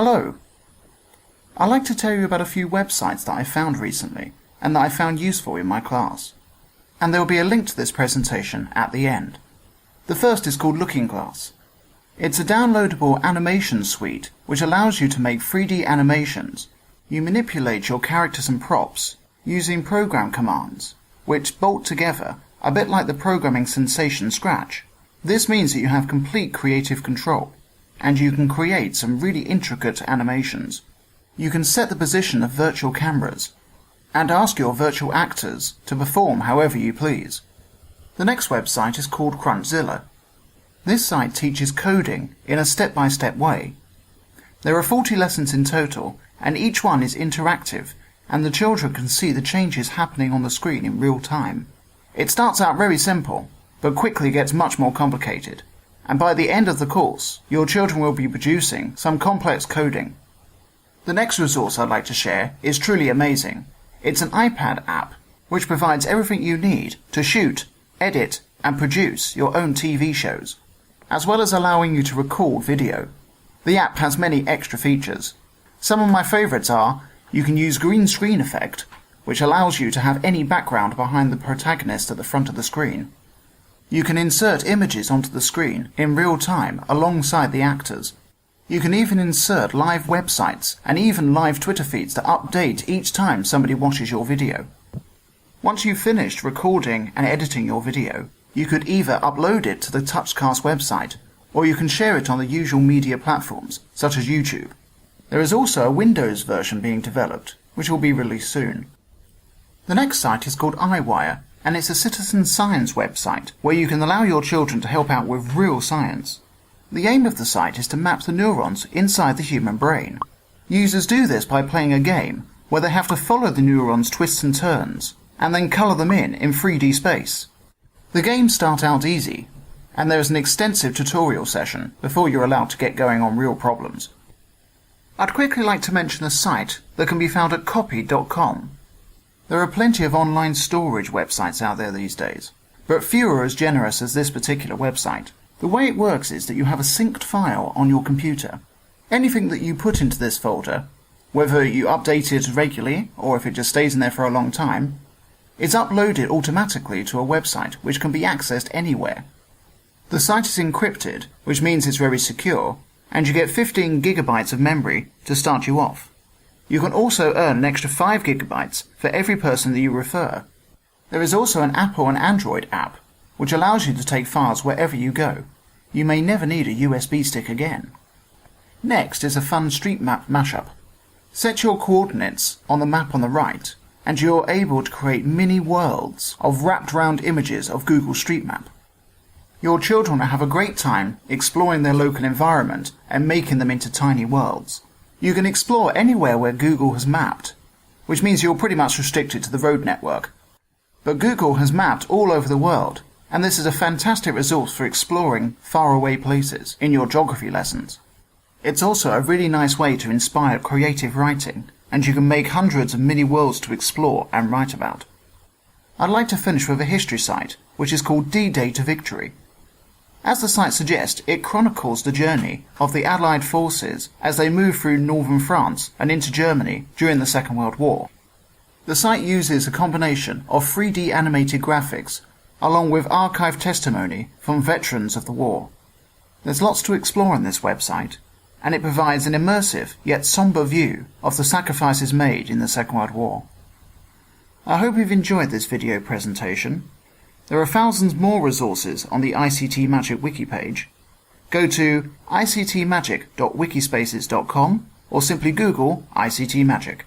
Hello! I'd like to tell you about a few websites that I found recently and that I found useful in my class. And there will be a link to this presentation at the end. The first is called Looking Glass. It's a downloadable animation suite which allows you to make 3D animations. You manipulate your characters and props using program commands, which bolt together a bit like the programming sensation Scratch. This means that you have complete creative control, and you can create some really intricate animations. You can set the position of virtual cameras, and ask your virtual actors to perform however you please. The next website is called Crunchzilla. This site teaches coding in a step-by-step way. There are 40 lessons in total, and each one is interactive, and the children can see the changes happening on the screen in real time. It starts out very simple, but quickly gets much more complicated, and by the end of the course, your children will be producing some complex coding. The next resource I'd like to share is truly amazing. It's an iPad app, which provides everything you need to shoot, edit, and produce your own TV shows, as well as allowing you to record video. The app has many extra features. Some of my favourites are, you can use green screen effect, which allows you to have any background behind the protagonist at the front of the screen. You can insert images onto the screen in real time alongside the actors. You can even insert live websites and even live Twitter feeds to update each time somebody watches your video. Once you've finished recording and editing your video, you could either upload it to the Touchcast website, or you can share it on the usual media platforms, such as YouTube. There is also a Windows version being developed, which will be released soon. The next site is called iWire, and it's a citizen science website where you can allow your children to help out with real science. The aim of the site is to map the neurons inside the human brain. Users do this by playing a game where they have to follow the neurons' twists and turns, and then colour them in 3D space. The games start out easy, and there is an extensive tutorial session before you're allowed to get going on real problems. I'd quickly like to mention a site that can be found at copy.com. There are plenty of online storage websites out there these days, but few are as generous as this particular website. The way it works is that you have a synced file on your computer. Anything that you put into this folder, whether you update it regularly or if it just stays in there for a long time, is uploaded automatically to a website which can be accessed anywhere. The site is encrypted, which means it's very secure, and you get 15 gigabytes of memory to start you off. You can also earn an extra 5 gigabytes for every person that you refer. There is also an Apple and Android app, which allows you to take files wherever you go. You may never need a USB stick again. Next is a fun street map mashup. Set your coordinates on the map on the right, and you're able to create mini worlds of wrapped round images of Google Street Map. Your children will have a great time exploring their local environment and making them into tiny worlds. You can explore anywhere where Google has mapped, which means you're pretty much restricted to the road network. But Google has mapped all over the world, and this is a fantastic resource for exploring faraway places in your geography lessons. It's also a really nice way to inspire creative writing, and you can make hundreds of mini worlds to explore and write about. I'd like to finish with a history site, which is called D-Day to Victory. As the site suggests, it chronicles the journey of the Allied forces as they moved through northern France and into Germany during the Second World War. The site uses a combination of 3D animated graphics along with archived testimony from veterans of the war. There's lots to explore on this website, and it provides an immersive yet sombre view of the sacrifices made in the Second World War. I hope you've enjoyed this video presentation. There are thousands more resources on the ICT Magic wiki page. Go to ictmagic.wikispaces.com or simply Google ICT Magic.